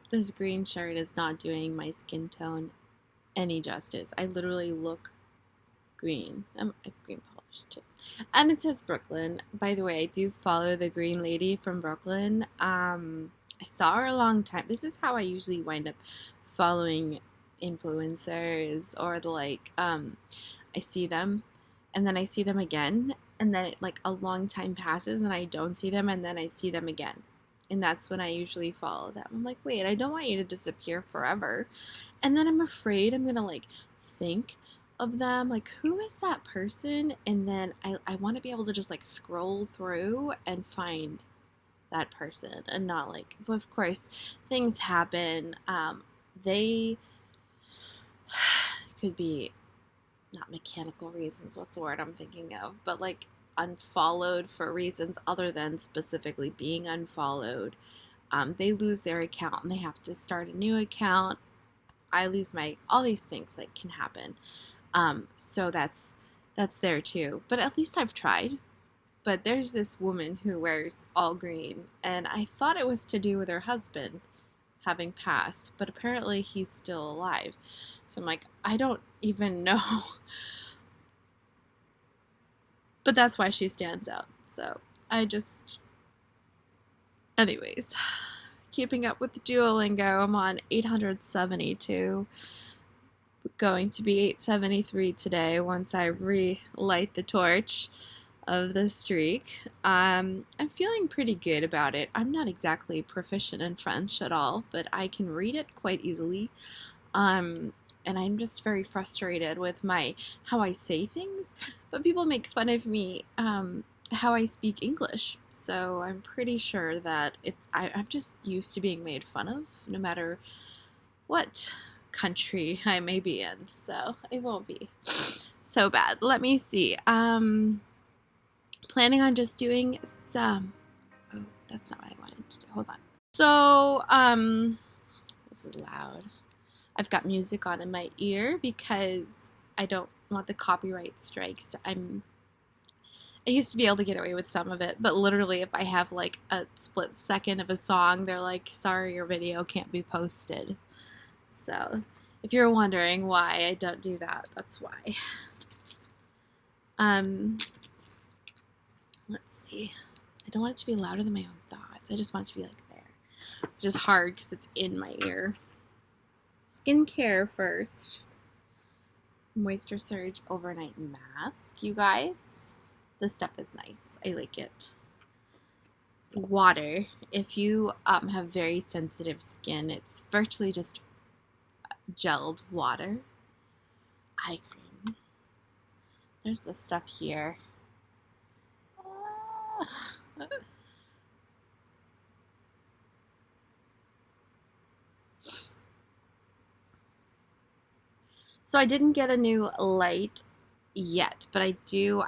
This green shirt is not doing my skin tone any justice. I literally look green. I have green polish too. And it says Brooklyn. By the way, I do follow the green lady from Brooklyn. I saw her a long time. This is how I usually wind up following influencers or I see them and then I see them again and then like a long time passes and I don't see them and then I see them again. And that's when I usually follow them. I'm like, wait, I don't want you to disappear forever. And then I'm afraid I'm gonna like think of them, like who is that person? And then I want to be able to just like scroll through and find that person and not like, but of course things happen. They could be not mechanical reasons, what's the word I'm thinking of, but like unfollowed for reasons other than specifically being unfollowed. They lose their account and they have to start a new account. I lose my, all these things like can happen. So that's there too. But at least I've tried. But there's this woman who wears all green, and I thought it was to do with her husband having passed, but apparently he's still alive. So I'm like, I don't even know. But that's why she stands out. So I just, anyways, keeping up with the Duolingo. I'm on 872. Going to be 873 today once I relight the torch of the streak. I'm feeling pretty good about it. I'm not exactly proficient in French at all, but I can read it quite easily. And I'm just very frustrated with how I say things. But people make fun of me how I speak English. So I'm pretty sure that I'm just used to being made fun of, no matter what country I may be in. So it won't be so bad. Let me see. Planning on just doing some. Oh, that's not what I wanted to do. Hold on. So, this is loud. I've got music on in my ear because I don't want the copyright strikes. I used to be able to get away with some of it, but literally if I have like a split second of a song, they're like, sorry, your video can't be posted. So if you're wondering why I don't do that, that's why. Let's see. I don't want it to be louder than my own thoughts. I just want it to be like there. Which is hard because it's in my ear. Skincare first. Moisture Surge Overnight Mask, you guys. This stuff is nice. I like it. Water. If you have very sensitive skin, it's virtually just gelled water. Eye cream. There's this stuff here. So I didn't get a new light yet, but I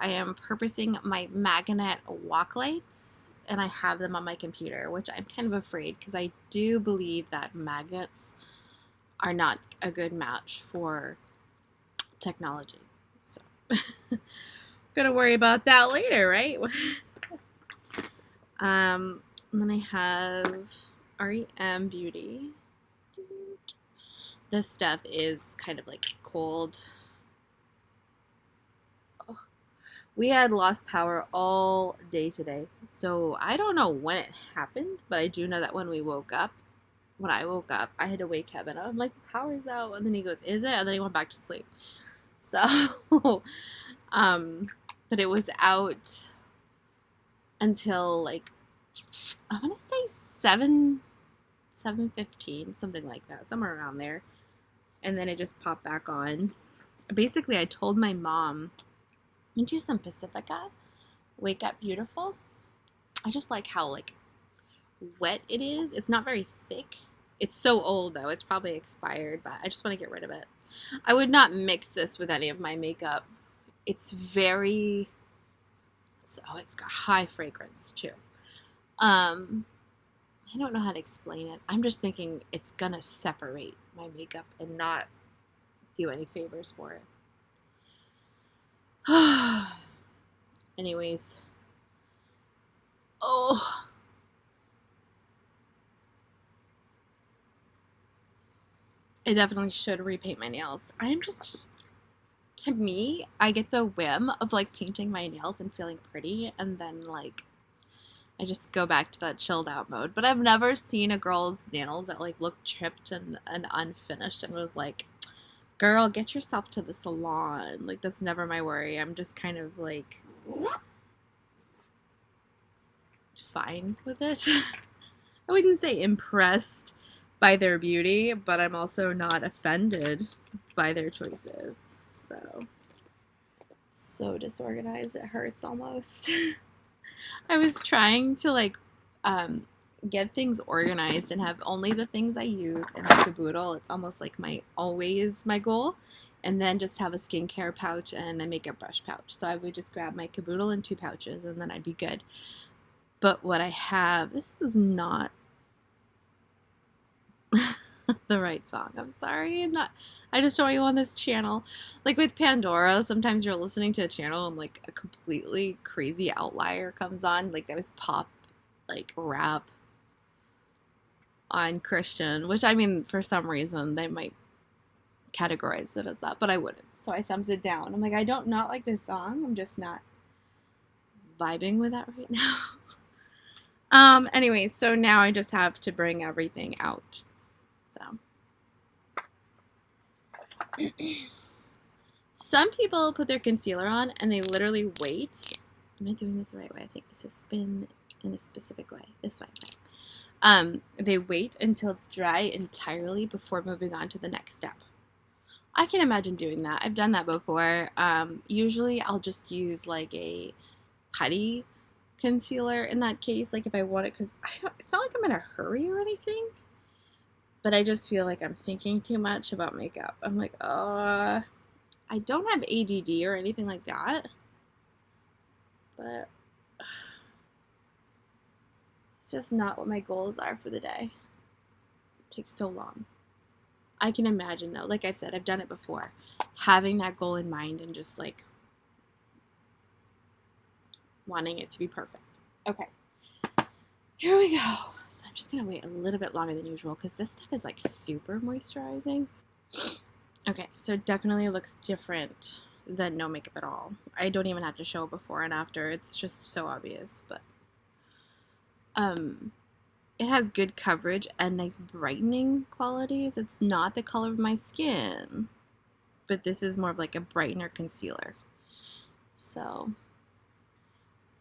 am purposing my magnet walk lights, and I have them on my computer, which I'm kind of afraid because I do believe that magnets are not a good match for technology. So gonna worry about that later, right? And then I have REM Beauty. This stuff is kind of like cold. Oh. We had lost power all day today. So I don't know when it happened, but I do know that when I woke up, I had to wake Kevin up. I'm like, the power's out. And then he goes, is it? And then he went back to sleep. So, but it was out until like, I want to say 7:15, something like that, somewhere around there. And then it just popped back on. Basically, I told my mom, "Can you do some Pacifica? Wake up beautiful." I just like how like wet it is. It's not very thick. It's so old though. It's probably expired, but I just want to get rid of it. I would not mix this with any of my makeup. It's very. It's got high fragrance too. I don't know how to explain it. I'm just thinking it's gonna separate my makeup and not do any favors for it. Anyways. Oh. I definitely should repaint my nails. I am just, to me, I get the whim of like painting my nails and feeling pretty, and then like I just go back to that chilled out mode. But I've never seen a girl's nails that like look chipped and unfinished and was like, girl, get yourself to the salon. Like, that's never my worry. I'm just kind of like fine with it. I wouldn't say impressed by their beauty, but I'm also not offended by their choices. So disorganized, it hurts almost. I was trying to like get things organized and have only the things I use in a caboodle. It's almost like always my goal. And then just have a skincare pouch and a makeup brush pouch. So I would just grab my caboodle in 2 pouches and then I'd be good. But what I have, this is not the right song. I'm sorry. I just show you on this channel. Like with Pandora, sometimes you're listening to a channel and like a completely crazy outlier comes on. Like there was pop, like rap on Christian, which I mean, for some reason they might categorize it as that, but I wouldn't. So I thumbs it down. I'm like, I don't not like this song. I'm just not vibing with that right now. Anyway, so now I just have to bring everything out. So some people put their concealer on and they literally wait. Am I doing this the right way? I think this is spin in a specific way. This way. Okay. They wait until it's dry entirely before moving on to the next step. I can imagine doing that. I've done that before. Usually I'll just use like a putty concealer in that case, like if I want it, because it's not like I'm in a hurry or anything, but I just feel like I'm thinking too much about makeup. I'm like, I don't have ADD or anything like that, but it's just not what my goals are for the day. It takes so long. I can imagine though, like I've said, I've done it before, having that goal in mind and just like wanting it to be perfect. Okay, here we go. So I'm just gonna wait a little bit longer than usual because this stuff is like super moisturizing. Okay, so it definitely looks different than no makeup at all. I don't even have to show before and after. It's just so obvious, but it has good coverage and nice brightening qualities. It's not the color of my skin, but this is more of like a brightener concealer. So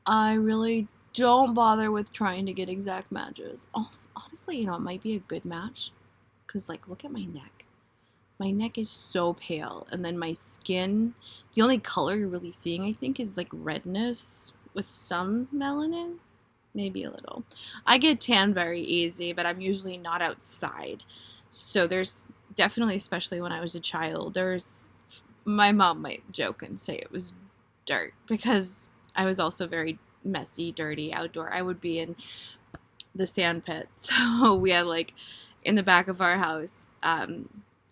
I really don't bother with trying to get exact matches. Also, honestly, it might be a good match because like look at my neck. My neck is so pale, and then my skin, the only color you're really seeing, I think, is like redness with some melanin. Maybe a little. I get tan very easy, but I'm usually not outside. So there's definitely, especially when I was a child, my mom might joke and say it was dirt because I was also very messy, dirty outdoor. I would be in the sand pit. So we had like in the back of our house,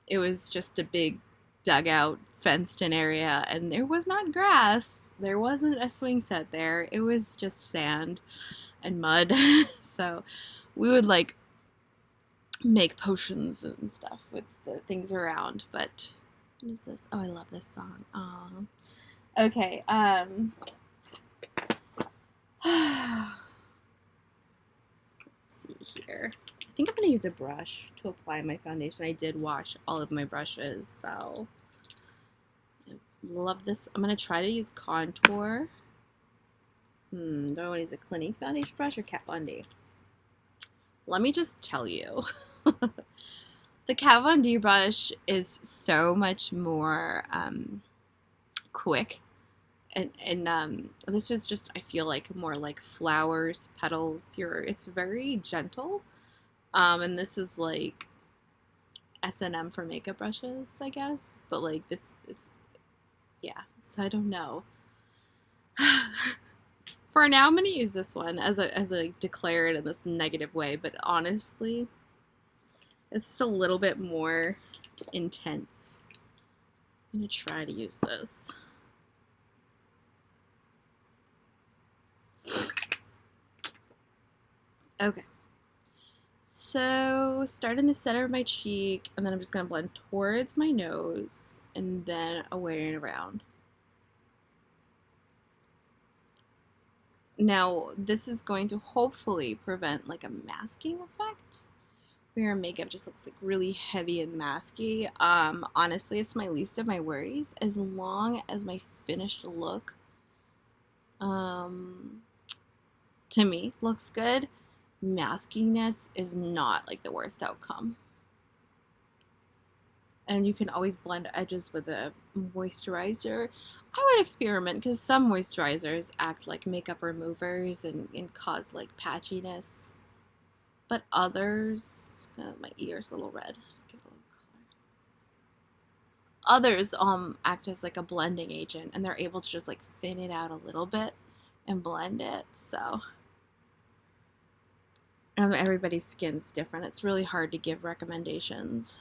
it was just a big dugout, fenced in area, and there was not grass. There wasn't a swing set there. It was just sand and mud. So we would like make potions and stuff with the things around. But what is this? Oh, I love this song. Okay. Let's see here. I think I'm going to use a brush to apply my foundation. I did wash all of my brushes, so I love this. I'm going to try to use contour. Do I want to use a Clinique foundation brush or Kat Von D? Let me just tell you. The Kat Von D brush is so much more quick. And this is just, I feel like, more like flowers, petals. It's very gentle. And this is like S&M for makeup brushes, I guess. But like this, yeah. So I don't know. For now, I'm going to use this one as a declare it in this negative way. But honestly, it's just a little bit more intense. I'm going to try to use this. Okay. So start in the center of my cheek, and then I'm just going to blend towards my nose and then away and around. Now, this is going to hopefully prevent like a masking effect where makeup just looks like really heavy and masky. Honestly, it's my least of my worries as long as my finished look to me looks good. Maskiness is not like the worst outcome. And you can always blend edges with a moisturizer. I would experiment because some moisturizers act like makeup removers and cause like patchiness. But others, my ear's a little red. Just give it a little color. Others act as like a blending agent, and they're able to just like thin it out a little bit and blend it. So, and everybody's skin's different. It's really hard to give recommendations.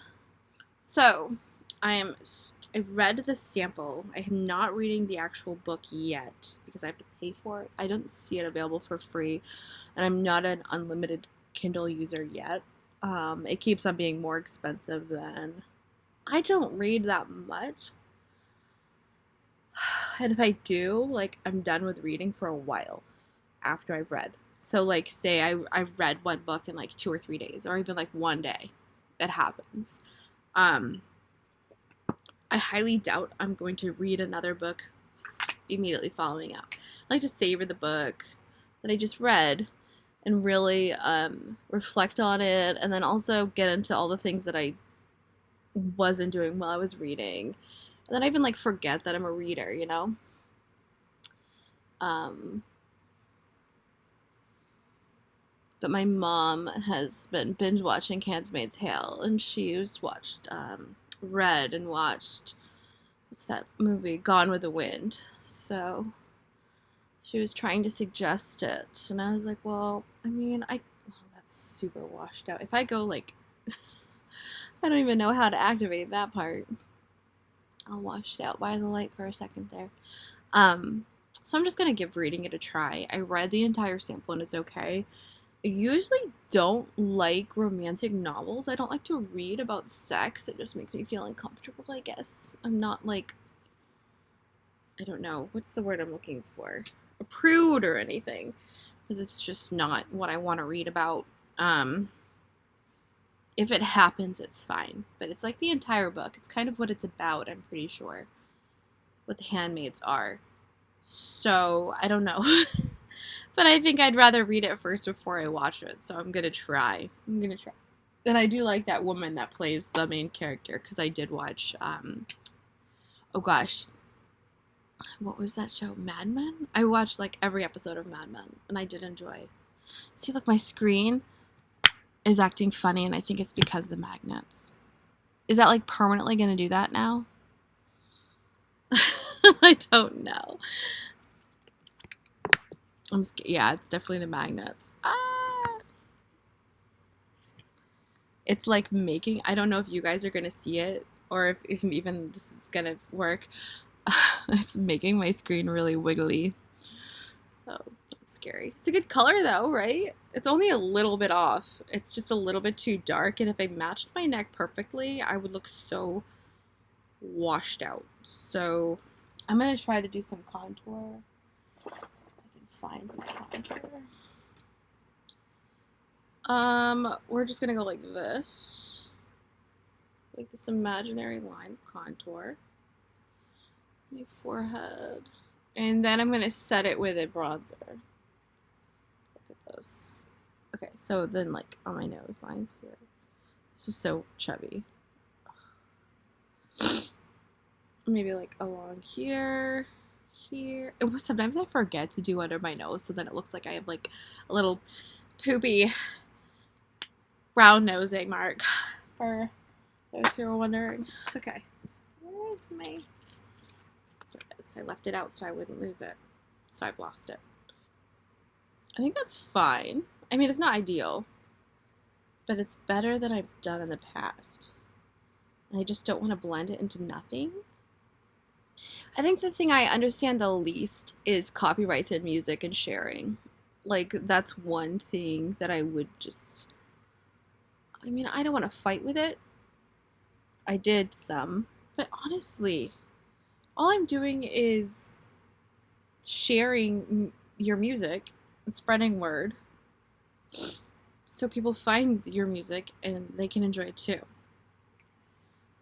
So, I read the sample. I am not reading the actual book yet because I have to pay for it. I don't see it available for free, and I'm not an unlimited Kindle user yet. It keeps on being more expensive than... I don't read that much. And if I do, like, I'm done with reading for a while after I've read. So, like, say I read one book in, like, 2 or 3 days, or even, like, one day. It happens. I highly doubt I'm going to read another book immediately following up. I like to savor the book that I just read and really reflect on it, and then also get into all the things that I wasn't doing while I was reading. And then I even like forget that I'm a reader, you know? But my mom has been binge watching Handmaid's Tale, and she's watched read and watched, what's that movie, Gone with the Wind. So she was trying to suggest it, and I was like, well, I mean, that's super washed out. If I go like, I don't even know how to activate that part. I'll wash it out by the light for a second there. So I'm just gonna give reading it a try. I read the entire sample and it's okay. I usually don't like romantic novels. I don't like to read about sex. It just makes me feel uncomfortable, I guess. I'm not like, I don't know, what's the word I'm looking for? A prude or anything. Because it's just not what I want to read about. If it happens, it's fine. But it's like the entire book. It's kind of what it's about, I'm pretty sure. What the handmaids are. So, I don't know. But I think I'd rather read it first before I watch it. So I'm going to try. And I do like that woman that plays the main character. Because I did watch, oh gosh. What was that show? Mad Men? I watched like every episode of Mad Men. And I did enjoy. See, look, my screen is acting funny. And I think it's because of the magnets. Is that like permanently going to do that now? I don't know. Yeah, it's definitely the magnets. It's like making, I don't know if you guys are going to see it or if even this is going to work. It's making my screen really wiggly. So that's scary. It's a good color though, right? It's only a little bit off. It's just a little bit too dark. And if I matched my neck perfectly, I would look so washed out. So I'm going to try to do some contour. Find my contour. We're just gonna go like this. Make this imaginary line contour. My forehead. And then I'm gonna set it with a bronzer. Look at this. Okay, so then like on my nose lines here. This is so chubby. Maybe like along here. Here. And sometimes I forget to do under my nose, so then it looks like I have like a little poopy brown nosing mark for those who are wondering. Okay, where is my... There it is. I left it out so I wouldn't lose it, so I've lost it. I think that's fine. I mean, it's not ideal, but it's better than I've done in the past. And I just don't want to blend it into nothing. I think the thing I understand the least is copyrights in music and sharing. Like, that's one thing that I would just I mean, I don't want to fight with it. I did some. But honestly, all I'm doing is sharing your music and spreading word so people find your music and they can enjoy it too.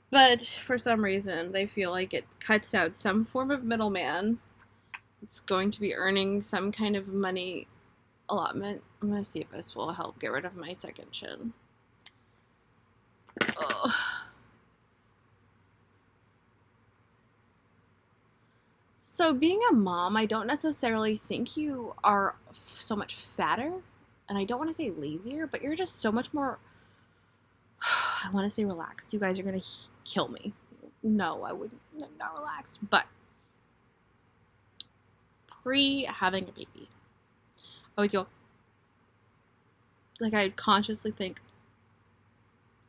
But for some reason, they feel like it cuts out some form of middleman. It's going to be earning some kind of money allotment. I'm going to see if this will help get rid of my second chin. Ugh. So being a mom, I don't necessarily think you are so much fatter, and I don't want to say lazier, but you're just so much more, I want to say relaxed. You guys are going to kill me. No, I wouldn't, not relaxed, but pre-having a baby, I would go, like I'd consciously think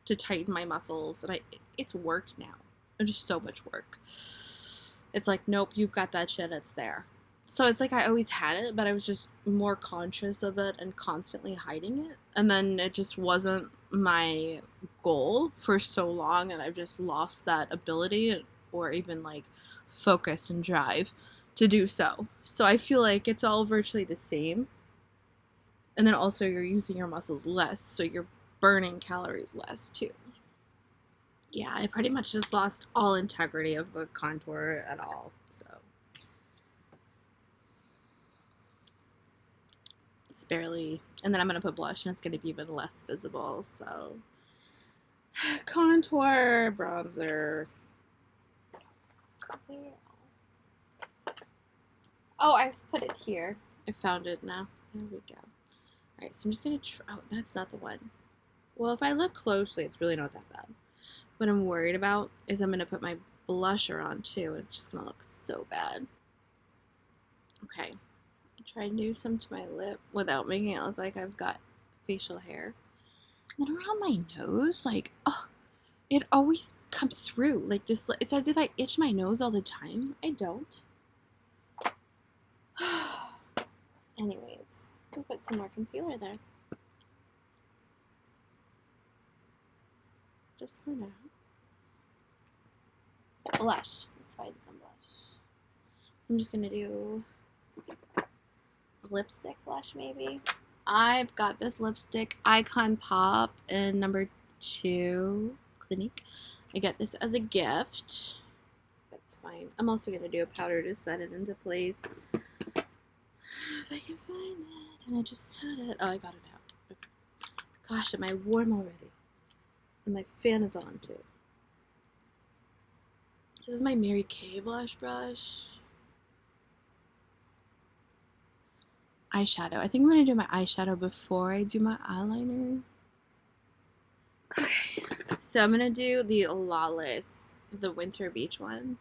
to tighten my muscles, and it's work now. It's just so much work. It's like, nope, you've got that shit, it's there. So it's like I always had it, but I was just more conscious of it and constantly hiding it. And then it just wasn't my goal for so long, and I've just lost that ability or even like focus and drive to do so. So I feel like it's all virtually the same. And then also you're using your muscles less, so you're burning calories less too. Yeah, I pretty much just lost all integrity of the contour at all. So it's barely, and then I'm gonna put blush, and it's gonna be even less visible. So contour, bronzer. Oh, I've put it here. I found it now. There we go. All right, so I'm just gonna try. Oh, that's not the one. Well, if I look closely, it's really not that bad. What I'm worried about is I'm going to put my blusher on too, and it's just going to look so bad. Okay. Try and do some to my lip without making it look like I've got facial hair. And then around my nose, like, oh, it always comes through. Like this, it's as if I itch my nose all the time. I don't. Anyways, I'll put some more concealer there. Just for now. Blush. Let's find some blush. I'm just gonna do lipstick blush maybe. I've got this lipstick Icon Pop in number 2 Clinique. I got this as a gift. That's fine. I'm also gonna do a powder to set it into place. If I can find it, and I just had it. Oh, I got it out. Okay. Gosh, am I warm already? And my fan is on too. This is my Mary Kay blush brush. Eyeshadow. I think I'm going to do my eyeshadow before I do my eyeliner. Okay. So I'm going to do the Lawless, the Winter Beach one.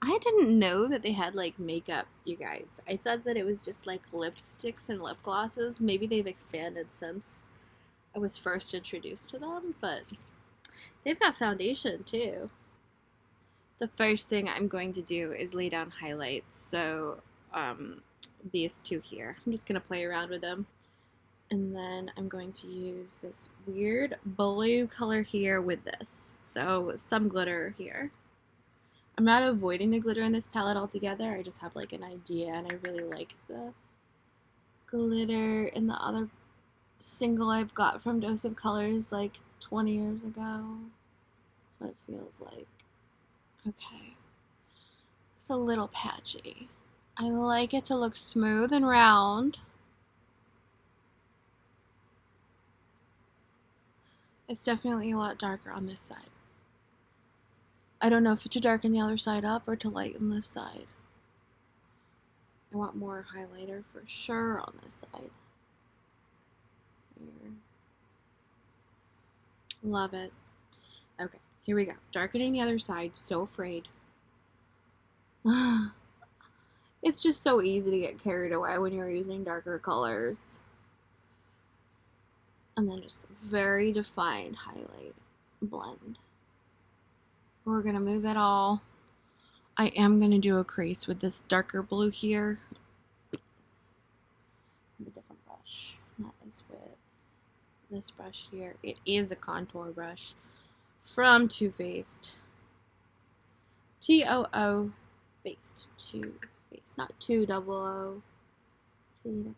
I didn't know that they had like makeup, you guys. I thought that it was just like lipsticks and lip glosses. Maybe they've expanded since I was first introduced to them, but they've got foundation too. The first thing I'm going to do is lay down highlights. So these two here. I'm just going to play around with them. And then I'm going to use this weird blue color here with this. So some glitter here. I'm not avoiding the glitter in this palette altogether. I just have like an idea, and I really like the glitter in the other single I've got from Dose of Colors like 20 years ago. That's what it feels like. Okay. It's a little patchy. I like it to look smooth and round. It's definitely a lot darker on this side. I don't know if to darken the other side up or to lighten this side. I want more highlighter for sure on this side. Here. Love it. Okay, here we go. Darkening the other side. So afraid. It's just so easy to get carried away when you're using darker colors. And then just very defined highlight blend. We're going to move it all. I am going to do a crease with this darker blue here. The different brush. That is with this brush here. It is a contour brush from Too Faced. T-O-O Faced. Too Faced. Not 2-double-O. T-double-O.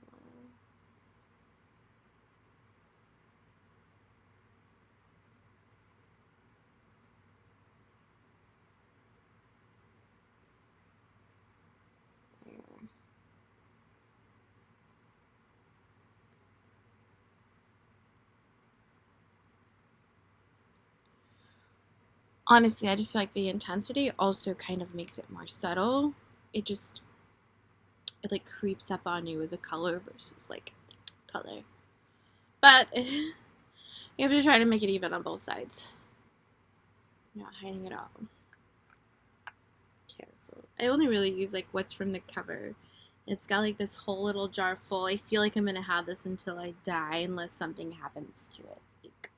Honestly, I just feel like the intensity also kind of makes it more subtle. It like creeps up on you with the color versus like color. But you have to try to make it even on both sides. You're not hiding it all. Careful. I only really use like what's from the cover. It's got like this whole little jar full. I feel like I'm gonna have this until I die unless something happens to it. Like,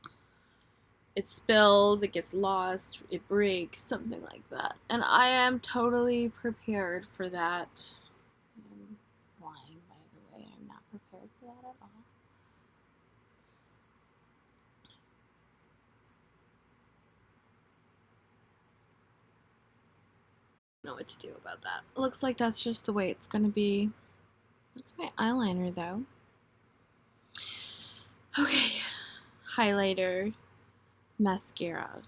it spills, it gets lost, it breaks, something like that. And I am totally prepared for that. I'm lying, by the way. I'm not prepared for that at all. Know what to do about that. It looks like that's just the way it's gonna be. That's my eyeliner though. Okay, highlighter, mascara,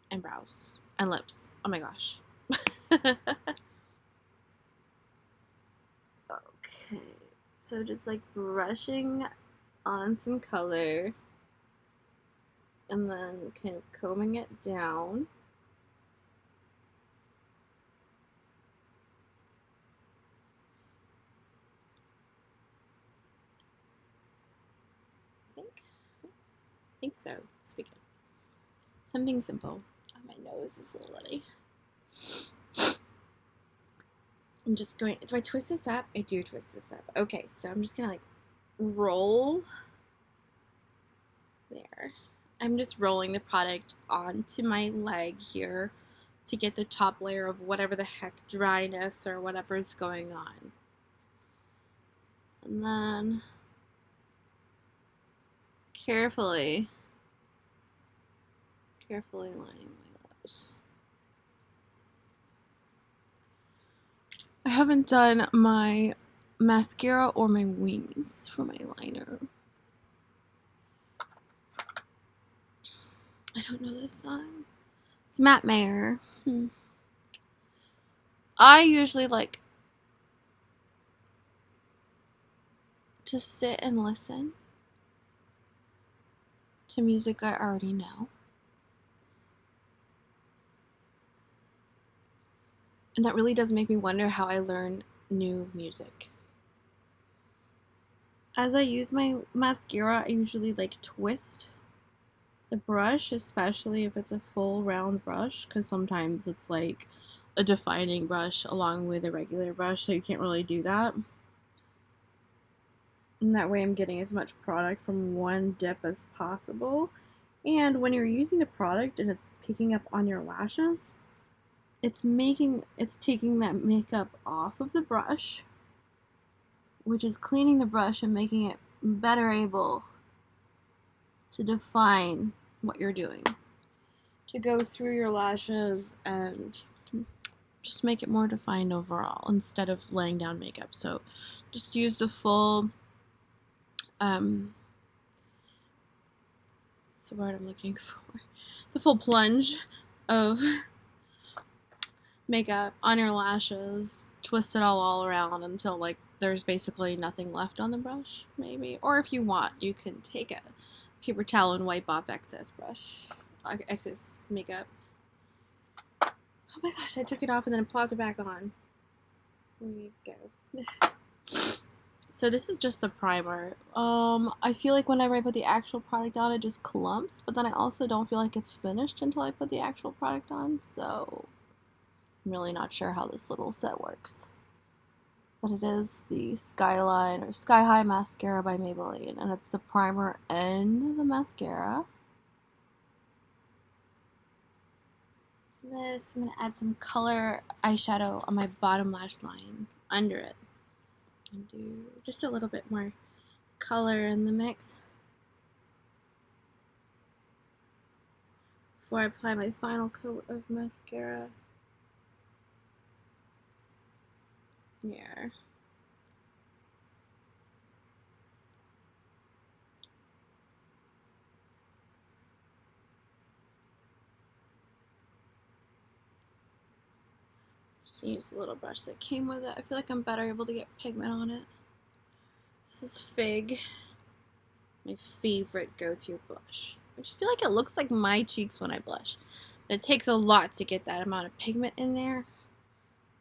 and brows, and lips. Oh my gosh. Okay, so just like brushing on some color and then kind of combing it down. I think so. Speaking. Something simple. Oh, my nose is a little bloody. I'm just going. Do I twist this up? I do twist this up. Okay, so I'm just gonna like roll there. I'm just rolling the product onto my leg here to get the top layer of whatever the heck dryness or whatever is going on. And then carefully lining my lips. I haven't done my mascara or my wings for my liner. I don't know this song. It's Matt Mayer. I usually like to sit and listen to music I already know. And that really does make me wonder how I learn new music. As I use my mascara, I usually like twist the brush, especially if it's a full round brush, because sometimes it's like a defining brush along with a regular brush, so you can't really do that. And that way I'm getting as much product from one dip as possible. And when you're using the product and it's picking up on your lashes, it's taking that makeup off of the brush, which is cleaning the brush and making it better able to define what you're doing, to go through your lashes and just make it more defined overall instead of laying down makeup. So just use the full what's the word I'm looking for? The full plunge of makeup on your lashes, twist it all around until like there's basically nothing left on the brush, maybe. Or if you want, you can take a paper towel and wipe off excess makeup. Oh my gosh, I took it off and then plopped it back on. There you go. So this is just the primer. I feel like whenever I put the actual product on, it just clumps, but then I also don't feel like it's finished until I put the actual product on, so I'm really not sure how this little set works. But it is the Skyline or Sky High Mascara by Maybelline, and it's the primer and the mascara. I'm going to add some color eyeshadow on my bottom lash line under it. And do just a little bit more color in the mix. before I apply my final coat of mascara. Yeah. Just use a little brush that came with it. I feel like I'm better able to get pigment on it. This is Fig, my favorite go-to blush. I just feel like it looks like my cheeks when I blush. It takes a lot to get that amount of pigment in there.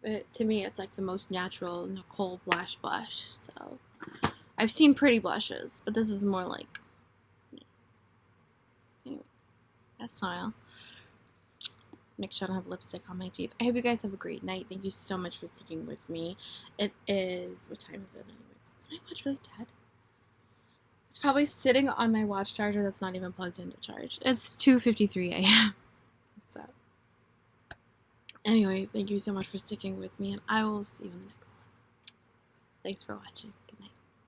But to me, it's like the most natural Nicole blush. So I've seen pretty blushes, but this is more like me. Anyway, that's style. Make sure I don't have lipstick on my teeth. I hope you guys have a great night. Thank you so much for sticking with me. It is, what time is it anyways? Is my watch really dead? It's probably sitting on my watch charger that's not even plugged into charge. It's 2:53 a.m. So anyways, thank you so much for sticking with me, and I will see you in the next one. Thanks for watching. Good night.